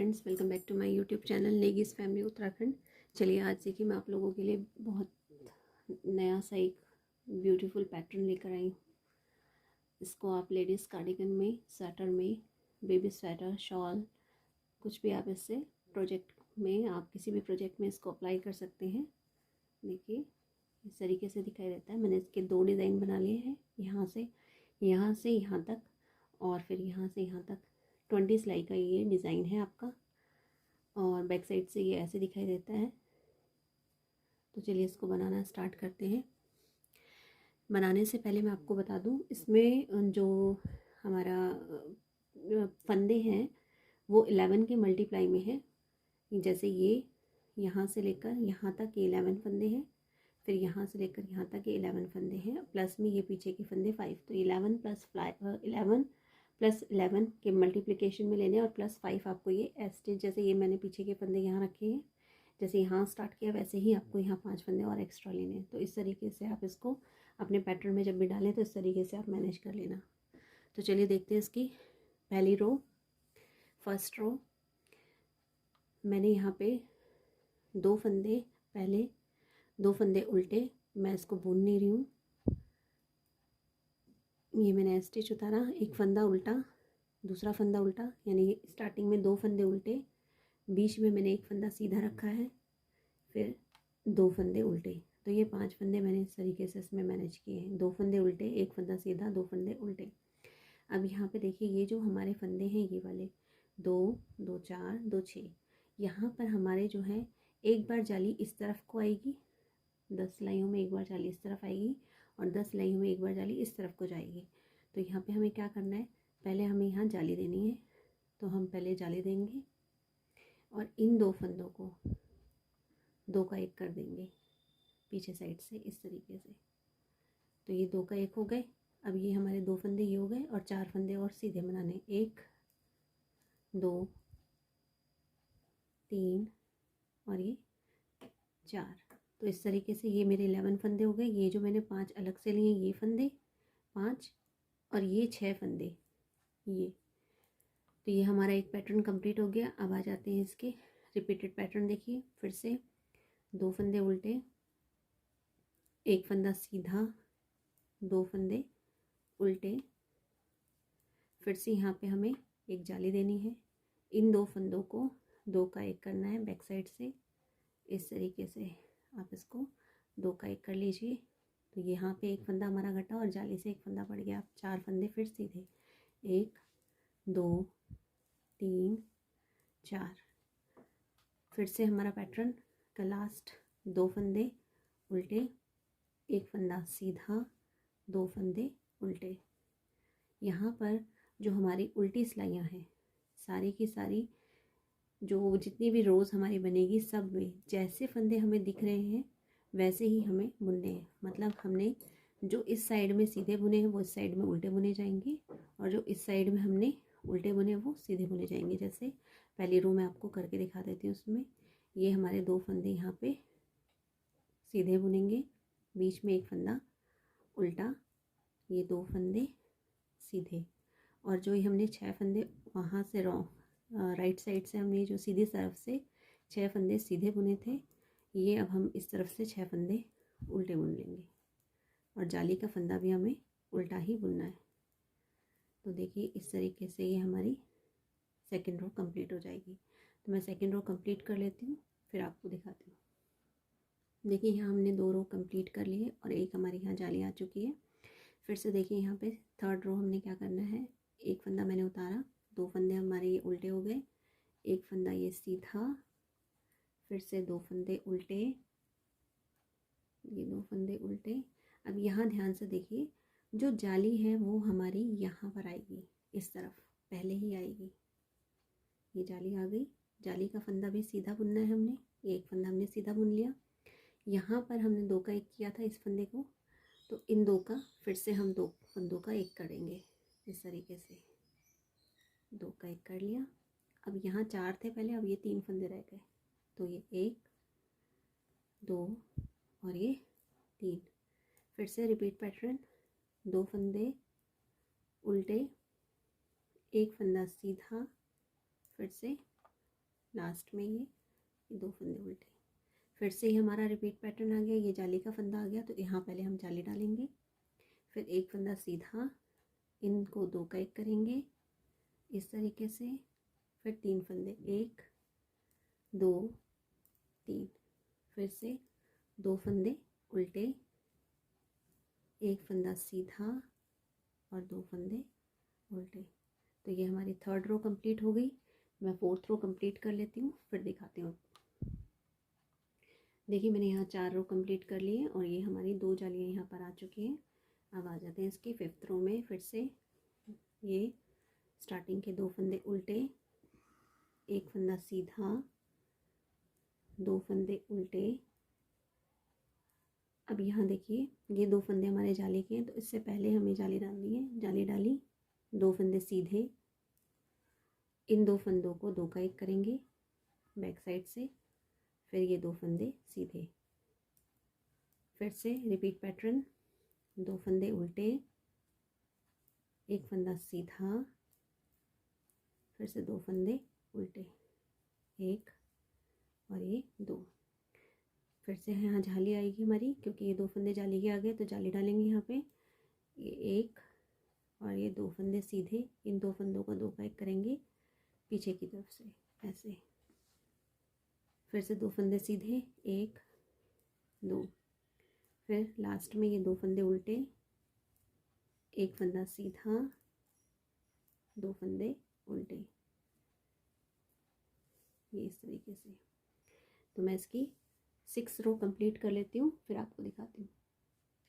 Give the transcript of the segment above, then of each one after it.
Friends, welcome back to my YouTube channel Negi's family Uttarakhand. चलिए आज देखिए मैं आप लोगों के लिए बहुत नया सा एक ब्यूटीफुल पैटर्न लेकर आई हूँ। इसको आप लेडीज़ कार्डिगन में, स्वेटर में, बेबी स्वेटर, शॉल, कुछ भी आप इससे प्रोजेक्ट में, आप किसी भी प्रोजेक्ट में इसको अप्लाई कर सकते हैं। देखिए इस तरीके से दिखाई देता है। मैंने इसके 2 डिज़ाइन बना लिए हैं, यहाँ से यहाँ तक और फिर यहाँ से यहाँ तक। 20 सिलाई का ये डिज़ाइन है आपका और बैक साइड से ये ऐसे दिखाई देता है। तो चलिए इसको बनाना स्टार्ट करते हैं। बनाने से पहले मैं आपको बता दूं, इसमें जो हमारा फंदे हैं वो 11 के मल्टीप्लाई में है। जैसे ये यहाँ से लेकर यहाँ तक ये 11 फंदे हैं, फिर यहाँ से लेकर यहाँ तक ये 11 फंदे हैं, प्लस में ये पीछे के फंदे 5। तो 11 प्लस 11 के मल्टीप्लिकेशन में लेने और प्लस 5 आपको ये एस्टेज, जैसे ये मैंने पीछे के फंदे यहाँ रखे हैं, जैसे यहाँ स्टार्ट किया वैसे ही आपको यहाँ 5 फंदे और एक्स्ट्रा लेने हैं। तो इस तरीके से आप इसको अपने पैटर्न में जब भी डालें तो इस तरीके से आप मैनेज कर लेना। तो चलिए देखते हैं इसकी पहली रो। फर्स्ट रो मैंने यहाँ पे 2 फंदे पहले, 2 फंदे उल्टे, मैं इसको बुन नहीं रही हूँ। ये मैंने स्टिच उतारा, एक फंदा उल्टा, दूसरा फंदा उल्टा, यानी स्टार्टिंग में 2 फंदे उल्टे, बीच में मैंने एक फंदा सीधा रखा है, फिर 2 फंदे उल्टे। तो ये 5 फंदे मैंने इस तरीके से इसमें मैनेज किए हैं। 2 फंदे उल्टे, एक फंदा सीधा, 2 फंदे उल्टे। अब यहाँ पे देखिए ये जो हमारे फंदे हैं ये वाले 2 2 4 2 6, यहाँ पर हमारे जो है एक बार जाली इस तरफ को आएगी, 10 सिलाइयों में एक बार जाली इस तरफ आएगी और 10 सिलाइयों में एक बार जाली इस तरफ को जाएगी। तो यहाँ पे हमें क्या करना है, पहले हमें यहाँ जाली देनी है। तो हम पहले जाली देंगे और इन 2 फंदों को 2 का 1 कर देंगे पीछे साइड से इस तरीके से। तो ये 2 का 1 हो गए। अब ये हमारे 2 फंदे ये हो गए और 4 फंदे और सीधे बनाने, 1 2 3 और ये 4। तो इस तरीके से ये मेरे 11 फंदे हो गए। ये जो मैंने 5 अलग से लिए ये फंदे 5 और ये 6 फंदे ये। तो ये हमारा एक पैटर्न कंप्लीट हो गया। अब आ जाते हैं इसके रिपीटेड पैटर्न। देखिए फिर से 2 फंदे उल्टे, एक फंदा सीधा, 2 फंदे उल्टे, फिर से यहाँ पे हमें एक जाली देनी है। इन 2 फंदों को 2 का 1 करना है बैक साइड से इस तरीके से। आप इसको 2 का 1 कर लीजिए। तो यहाँ पे एक फंदा हमारा घटा और जाली से एक फंदा पड़ गया। आप 4 फंदे फिर सीधे, 1 2 3 4। फिर से हमारा पैटर्न का लास्ट 2 फंदे उल्टे, एक फंदा सीधा, 2 फंदे उल्टे। यहाँ पर जो हमारी उल्टी सिलाइयाँ हैं सारी की सारी, जो जितनी भी रोज़ हमारी बनेगी सब में जैसे फंदे हमें दिख रहे हैं वैसे ही हमें बुनने हैं। मतलब हमने जो इस साइड में सीधे बुने हैं वो इस साइड में उल्टे बुने जाएंगे और जो इस साइड में हमने उल्टे बुने वो सीधे बुने जाएंगे। जैसे पहली रो मैं आपको करके दिखा देती हूँ। उसमें ये हमारे 2 फंदे यहाँ पे सीधे बुनेंगे, बीच में एक फंदा उल्टा, ये 2 फंदे सीधे, और जो ये हमने 6 फंदे वहाँ से राइट साइड से हमने जो सीधी तरफ से 6 फंदे सीधे बुने थे, ये अब हम इस तरफ से 6 फंदे उल्टे बुन लेंगे और जाली का फंदा भी हमें उल्टा ही बुनना है। तो देखिए इस तरीके से ये हमारी सेकेंड रो कंप्लीट हो जाएगी। तो मैं सेकेंड रो कंप्लीट कर लेती हूँ फिर आपको दिखाती हूँ। देखिए यहाँ हमने 2 रो कंप्लीट कर लिए और एक हमारी यहाँ जाली आ चुकी है। फिर से देखिए यहाँ पे थर्ड रो हमने क्या करना है, एक फंदा मैंने उतारा, 2 फंदे हमारे ये उल्टे हो गए, एक फंदा ये सीधा, फिर से 2 फंदे उल्टे, ये 2 फंदे उल्टे। अब यहाँ ध्यान से देखिए जो जाली है वो हमारी यहाँ पर आएगी, इस तरफ पहले ही आएगी। ये जाली आ गई, जाली का फंदा भी सीधा बुनना है हमने, एक फंदा हमने सीधा बुन लिया। यहाँ पर हमने 2 का 1 किया था इस फंदे को, तो इन 2 का फिर से हम 2 फंदों का 1 करेंगे इस तरीके से। 2 का 1 कर लिया। अब यहाँ 4 थे पहले, अब ये 3 फंदे रह गए। तो ये 1 2 और ये 3। फिर से रिपीट पैटर्न, 2 फंदे उल्टे, एक फंदा सीधा, फिर से लास्ट में ये 2 फंदे उल्टे। फिर से ही हमारा रिपीट पैटर्न आ गया, ये जाली का फंदा आ गया, तो यहाँ पहले हम जाली डालेंगे, फिर एक फंदा सीधा, इनको 2 का 1 करेंगे इस तरीके से, फिर 3 फंदे, 1 2 3, फिर से 2 फंदे उल्टे, एक फंदा सीधा और 2 फंदे उल्टे। तो ये हमारी 3rd रो कंप्लीट हो गई। मैं 4th रो कंप्लीट कर लेती हूँ, फिर दिखाती हूँ। देखिए मैंने यहाँ 4 रो कंप्लीट कर लिए और ये हमारी 2 जालियाँ यहाँ पर आ चुकी हैं। अब आ जाते हैं इसकी 5th रो में। फिर से ये स्टार्टिंग के 2 फंदे उल्टे, एक फंदा सीधा, 2 फंदे उल्टे। अब यहाँ देखिए ये 2 फंदे हमारे जाली के हैं, तो इससे पहले हमें जाली डालनी है। जाली डाली, 2 फंदे सीधे, इन 2 फंदों को 2 का 1 करेंगे बैक साइड से, फिर ये 2 फंदे सीधे, फिर से रिपीट पैटर्न, 2 फंदे उल्टे, एक फंदा सीधा, फिर से 2 फंदे उल्टे, 1 और ये 2। फिर से यहाँ जाली आएगी हमारी, क्योंकि ये 2 फंदे जाली के आ गए, तो जाली डालेंगे यहाँ पे, ये 1 और ये 2 फंदे सीधे, इन 2 फंदों को 2 का 1 करेंगे पीछे की तरफ से ऐसे, फिर से 2 फंदे सीधे, 1 2, फिर लास्ट में ये 2 फंदे उल्टे, एक फंदा सीधा, 2 फंदे उल्टे, ये इस तरीके से। तो मैं इसकी 6 रो कंप्लीट कर लेती हूँ, फिर आपको दिखाती हूँ।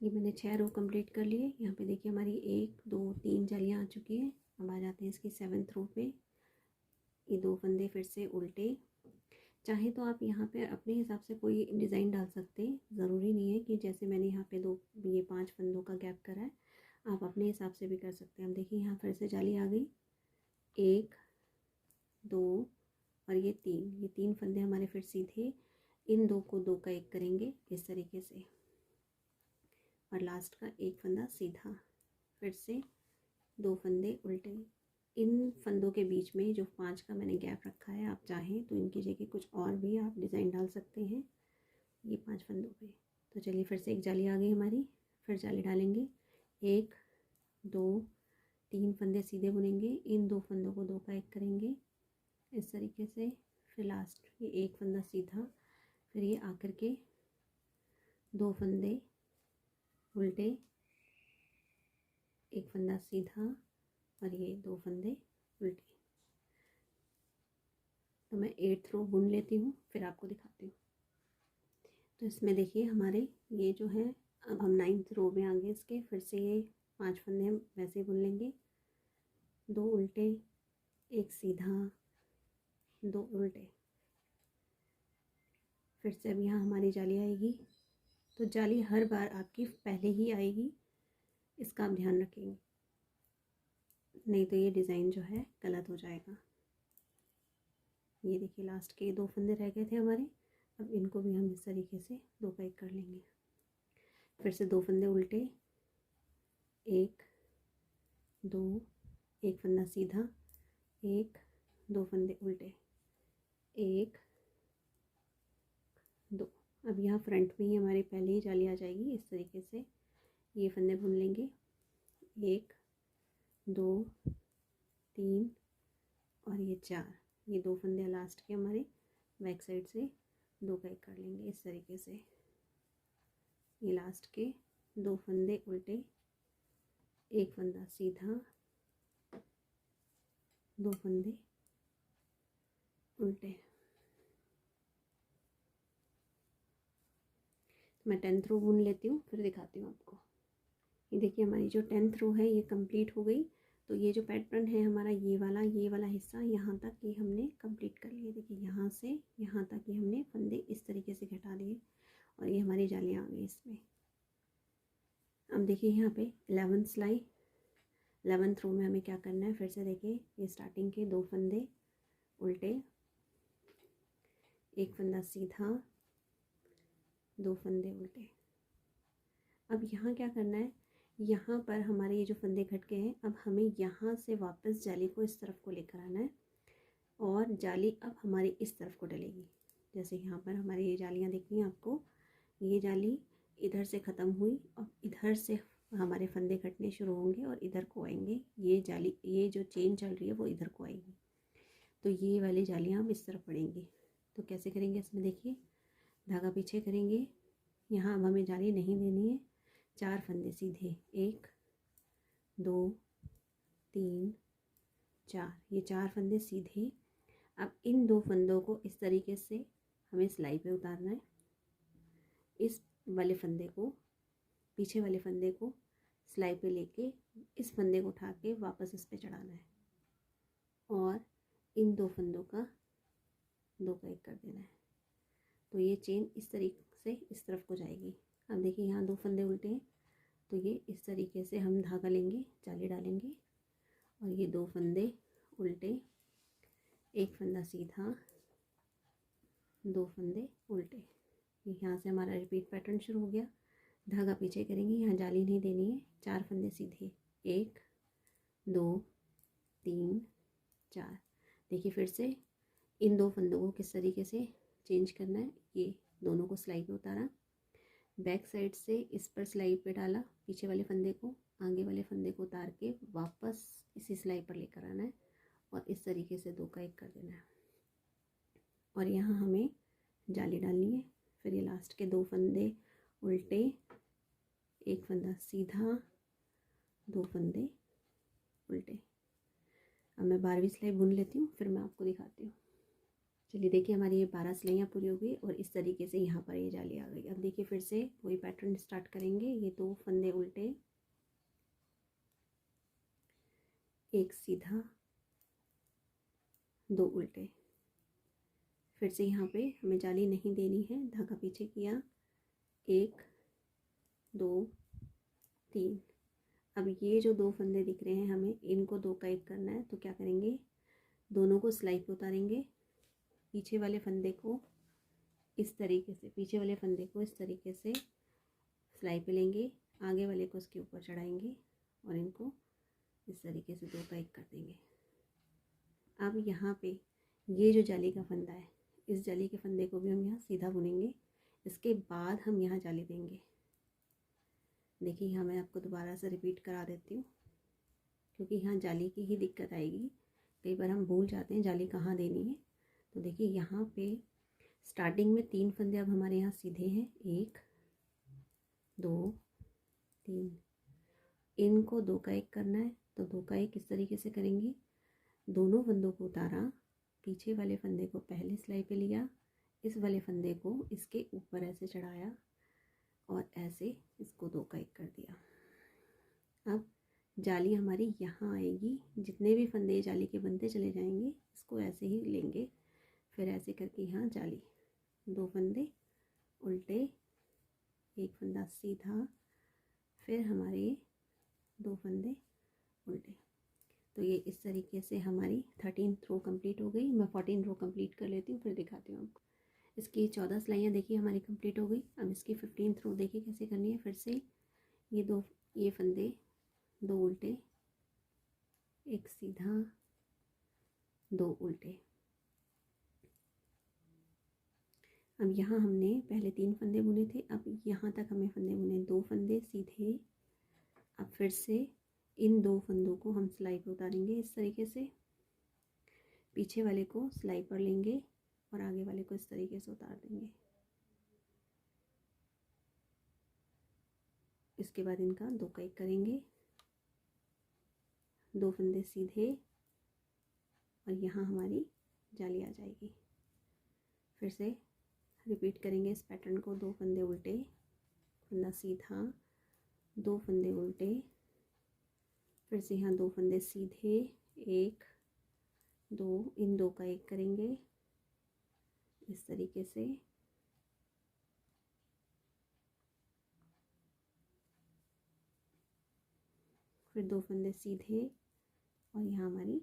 ये मैंने 6 रो कंप्लीट कर लिए। यहाँ पे देखिए हमारी 1 2 3 जालियाँ आ चुकी हैं। अब आ जाते हैं इसकी 7th रो पे। ये 2 फंदे फिर से उल्टे। चाहे तो आप यहाँ पे अपने हिसाब से कोई डिज़ाइन डाल सकते हैं, ज़रूरी नहीं है कि जैसे मैंने यहाँ पे ये 5 फंदों का गैप करा है, आप अपने हिसाब से भी कर सकते हैं। अब देखिए यहाँ फिर से जाली आ गई, 1 2 और ये 3 फंदे हमारे फिर सीधे, इन 2 को 2 का 1 करेंगे इस तरीके से, और लास्ट का एक फंदा सीधा, फिर से 2 फंदे उल्टे। इन फंदों के बीच में जो 5 का मैंने गैप रखा है, आप चाहें तो इनकी जगह कुछ और भी आप डिज़ाइन डाल सकते हैं ये 5 फंदों पे। तो चलिए फिर से एक जाली आ गई हमारी, फिर जाली डालेंगे, 1 2 3 फंदे सीधे बुनेंगे, इन 2 फंदों को 2 का 1 करेंगे इस तरीके से, फिर लास्ट ये एक फंदा सीधा, फिर ये आकर के 2 फंदे उल्टे, एक फंदा सीधा और ये 2 फंदे उल्टे। तो मैं 8th रो बुन लेती हूँ, फिर आपको दिखाती हूँ। तो इसमें देखिए हमारे ये जो है, अब हम 9th रो में आ गए इसके। फिर से ये 5 फंदे हम वैसे बुन लेंगे, 2 उल्टे, एक सीधा, 2 उल्टे। फिर से अब यहाँ हमारी जाली आएगी, तो जाली हर बार आपकी पहले ही आएगी, इसका आप ध्यान रखेंगे, नहीं तो ये डिज़ाइन जो है गलत हो जाएगा। ये देखिए लास्ट के 2 फंदे रह गए थे हमारे, अब इनको भी हम इस तरीके से 2 का 1 कर लेंगे। फिर से 2 फंदे उल्टे, 1 2, एक फंदा सीधा, 1 2 फंदे उल्टे, 1 2। अब यहाँ फ्रंट में ही हमारी पहले ही जाली आ जाएगी इस तरीके से, ये फंदे बुन लेंगे, 1 2 3 और ये 4, ये 2 फंदे लास्ट के हमारे बैक साइड से 2 का 1 कर लेंगे इस तरीके से। ये लास्ट के 2 फंदे उल्टे, एक फंदा सीधा, 2 फंदे उल्टे। मैं 10th रो बुन लेती हूँ, फिर दिखाती हूँ आपको। ये देखिए हमारी जो 10th रो है ये कंप्लीट हो गई। तो ये जो पैटर्न है हमारा, ये वाला हिस्सा यहाँ तक ये हमने कंप्लीट कर लिया। देखिए यहाँ से यहाँ तक ये हमने फंदे इस तरीके से घटा दिए और ये हमारी जालियाँ आ गई इसमें। अब देखिए यहाँ पे 11th सिलाई, 11th रो में हमें क्या करना है, फिर से देखिए ये स्टार्टिंग के 2 फंदे उल्टे, एक फंदा सीधा, 2 फंदे उल्टे। अब यहाँ क्या करना है, यहाँ पर हमारे ये जो फंदे घट गए हैं, अब हमें यहाँ से वापस जाली को इस तरफ को लेकर आना है। और जाली अब हमारी इस तरफ को डलेगी। जैसे यहाँ पर हमारी ये जालियाँ दिख रही हैं आपको, ये जाली इधर से ख़त्म हुई और इधर से हमारे फंदे कटने शुरू होंगे और इधर को आएंगे। ये जाली, ये जो चेन चल रही है वो इधर को आएगी। तो ये वाली जालियाँ अब इस तरफ पड़ेंगी। तो कैसे करेंगे इसमें देखिए, धागा पीछे करेंगे, यहाँ अब हमें जाली नहीं देनी है। 4 फंदे सीधे, 1 2 3 4, ये 4 फंदे सीधे। अब इन 2 फंदों को इस तरीके से हमें सिलाई पे उतारना है। इस वाले फंदे को, पीछे वाले फंदे को सिलाई पे लेके इस फंदे को उठा के वापस इस पे चढ़ाना है और इन 2 फंदों का 2 का 1 कर देना है। तो ये चेन इस तरीके से इस तरफ को जाएगी। अब देखिए यहाँ 2 फंदे उल्टे हैं, तो ये इस तरीके से हम धागा लेंगे, जाली डालेंगे और ये 2 फंदे उल्टे, 1 फंदा सीधा, 2 फंदे उल्टे। यहाँ से हमारा रिपीट पैटर्न शुरू हो गया। धागा पीछे करेंगे, यहाँ जाली नहीं देनी है। 4 फंदे सीधे, 1 2 3 4। देखिए फिर से इन 2 फंदों को किस तरीके से चेंज करना है। ये दोनों को सिलाई पे उतारा, बैक साइड से इस पर सिलाई पे डाला, पीछे वाले फंदे को, आगे वाले फंदे को उतार के वापस इसी सिलाई पर लेकर आना है और इस तरीके से 2 का 1 कर देना है। और यहाँ हमें जाली डालनी है। फिर ये लास्ट के 2 फंदे उल्टे, 1 फंदा सीधा, 2 फंदे उल्टे। अब मैं 12वीं सिलाई बुन लेती हूँ, फिर मैं आपको दिखाती हूँ। चलिए देखिए हमारी ये 12 सिलाइयाँ पूरी हो गई और इस तरीके से यहाँ पर ये जाली आ गई। अब देखिए फिर से वही पैटर्न स्टार्ट करेंगे। ये 2 फंदे उल्टे, 1 सीधा, 2 उल्टे। फिर से यहाँ पे हमें जाली नहीं देनी है, धागा पीछे किया, 1 2 3। अब ये जो 2 फंदे दिख रहे हैं हमें इनको 2 का 1 करना है। तो क्या करेंगे, दोनों को सिलाई पे उतारेंगे, पीछे वाले फंदे को इस तरीके से, पीछे वाले फंदे को इस तरीके से सिलाई पे लेंगे, आगे वाले को उसके ऊपर चढ़ाएंगे और इनको इस तरीके से 2 का 1 कर देंगे। अब यहाँ पे ये जो जाली का फंदा है, इस जाली के फंदे को भी हम यहाँ सीधा बुनेंगे। इसके बाद हम यहाँ जाली देंगे। देखिए यहाँ मैं आपको दोबारा से रिपीट करा देती हूँ, क्योंकि यहाँ जाली की ही दिक्कत आएगी। कई बार हम भूल जाते हैं जाली कहाँ देनी है। तो देखिए यहाँ पे स्टार्टिंग में 3 फंदे अब हमारे यहाँ सीधे हैं, 1 2 3। इनको 2 का 1 करना है। तो 2 का 1 इस तरीके से करेंगे, दोनों फंदों को उतारा, पीछे वाले फंदे को पहले सिलाई पे लिया, इस वाले फंदे को इसके ऊपर ऐसे चढ़ाया और ऐसे इसको 2 का 1 कर दिया। अब जाली हमारी यहाँ आएगी, जितने भी फंदे जाली के बनते चले जाएंगे, इसको ऐसे ही लेंगे। फिर ऐसे करके यहाँ जाली, 2 फंदे उल्टे, 1 फंदा सीधा, फिर हमारे 2 फंदे उल्टे। तो ये इस तरीके से हमारी 13th रो कंप्लीट हो गई। मैं 14 रो कंप्लीट कर लेती हूँ, फिर दिखाती हूँ आपको। इसकी 14 सिलाइयाँ देखिए हमारी कंप्लीट हो गई। अब इसकी 15th रो देखिए कैसे करनी है। फिर से ये फंदे 2 उल्टे, 1 सीधा, 2 उल्टे। अब यहाँ हमने पहले 3 फंदे बुने थे, अब यहाँ तक हमें फंदे बुने, 2 फंदे सीधे। अब फिर से इन 2 फंदों को हम सिलाई पर उतारेंगे इस तरीके से, पीछे वाले को सिलाई पर लेंगे और आगे वाले को इस तरीके से उतार देंगे। इसके बाद इनका 2 का 1 करेंगे, 2 फंदे सीधे और यहाँ हमारी जाली आ जाएगी। फिर से रिपीट करेंगे इस पैटर्न को, 2 फंदे उल्टे, फंदा सीधा, 2 फंदे उल्टे, फिर से यहाँ 2 फंदे सीधे, 1 2, इन 2 का 1 करेंगे इस तरीके से। फिर 2 फंदे सीधे और यहाँ हमारी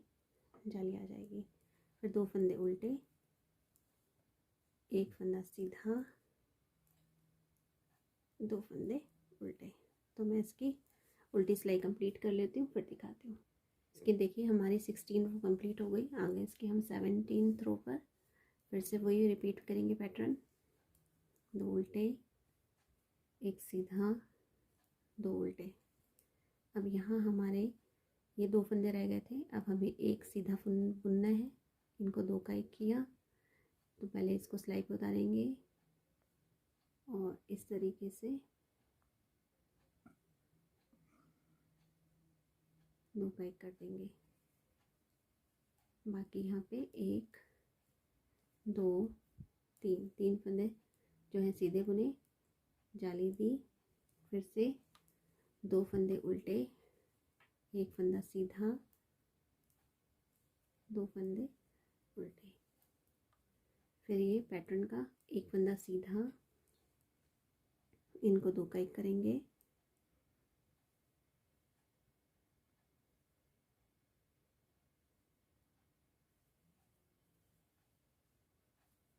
जाली आ जाएगी। फिर 2 फंदे उल्टे, 1 फंदा सीधा, 2 फंदे उल्टे। तो मैं इसकी उल्टी सिलाई कंप्लीट कर लेती हूँ, फिर दिखाती हूँ। इसके देखिए हमारी 16 रो कंप्लीट हो गई। आगे इसके हम 17 रो पर फिर से वही रिपीट करेंगे पैटर्न, 2 उल्टे, एक सीधा, 2 उल्टे। अब यहाँ हमारे ये 2 फंदे रह गए थे, अब हमें एक सीधा बुनना है। इनको 2 का 1 किया, तो पहले इसको सिलाई पे उतारेंगे और इस तरीके से 2 का 1 कर देंगे। बाकी यहाँ पे 1 2 3 फंदे जो हैं सीधे बुने, जाली दी, फिर से 2 फंदे उल्टे, एक फंदा सीधा, 2 फंदे उल्टे। फिर ये पैटर्न का एक फंदा सीधा, इनको 2 का 1 करेंगे,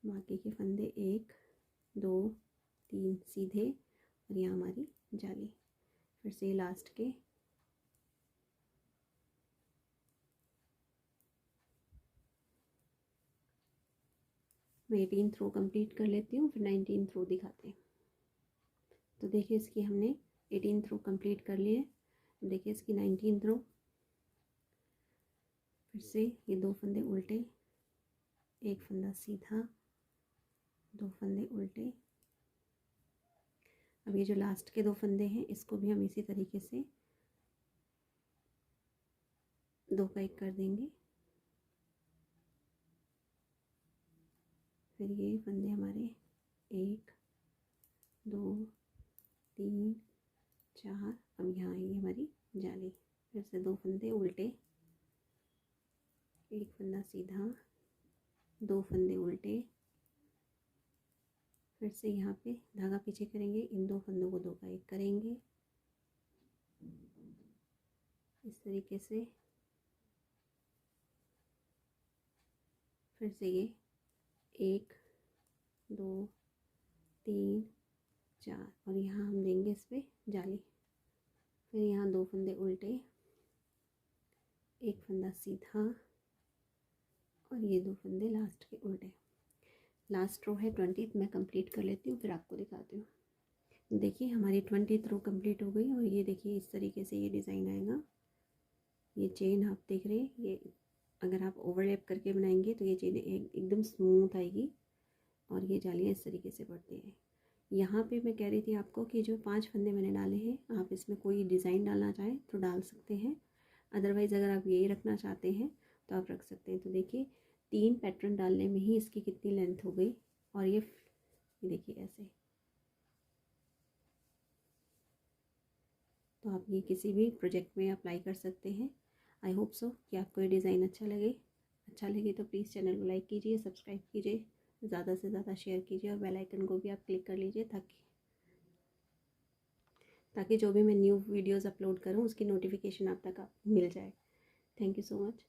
बाकी के फंदे 1 2 3 सीधे और यहाँ हमारी जाली। फिर से लास्ट के मैं 18 रो कंप्लीट कर लेती हूँ, फिर 19 रो दिखाते हैं। तो देखिए इसकी हमने 18 रो कंप्लीट कर लिए। देखिए इसकी 19 रो, फिर से ये 2 फंदे उल्टे, एक फंदा सीधा, 2 फंदे उल्टे। अब ये जो लास्ट के 2 फंदे हैं इसको भी हम इसी तरीके से 2 का 1 कर देंगे। फिर ये फंदे हमारे 1 2 3 4, अब यहाँ आएगी हमारी जाली। फिर से 2 फंदे उल्टे, एक फंदा सीधा, 2 फंदे उल्टे। फिर से यहाँ पे धागा पीछे करेंगे, इन 2 फंदों को 2 का 1 करेंगे इस तरीके से। फिर से ये 1 2 3 4 और यहाँ हम देंगे इस पर जाली। फिर यहाँ 2 फंदे उल्टे, एक फंदा सीधा और ये 2 फंदे लास्ट के उल्टे। लास्ट रो है 20, मैं कंप्लीट कर लेती हूँ फिर आपको दिखाती हूँ। देखिए हमारी 20 रो कंप्लीट हो गई और ये देखिए इस तरीके से ये डिज़ाइन आएगा। ये चेन आप देख रहे हैं, ये अगर आप ओवरलैप करके बनाएंगे तो ये चेन एकदम स्मूथ आएगी और ये जालियाँ इस तरीके से बढ़ती हैं। यहाँ पे मैं कह रही थी आपको कि जो 5 फंदे मैंने डाले हैं, आप इसमें कोई डिज़ाइन डालना चाहें तो डाल सकते हैं, अदरवाइज़ अगर आप यही रखना चाहते हैं तो आप रख सकते हैं। तो देखिए 3 पैटर्न डालने में ही इसकी कितनी लेंथ हो गई। और ये देखिए ऐसे, तो आप ये किसी भी प्रोजेक्ट में अप्लाई कर सकते हैं। आई होप सो कि आपको ये डिज़ाइन अच्छा लगे तो प्लीज़ चैनल को लाइक कीजिए, सब्सक्राइब कीजिए, ज़्यादा से ज़्यादा शेयर कीजिए और बेल आइकन को भी आप क्लिक कर लीजिए ताकि जो भी मैं न्यू वीडियोज़ अपलोड करूँ उसकी नोटिफिकेशन आप तक मिल जाए। Thank you so much.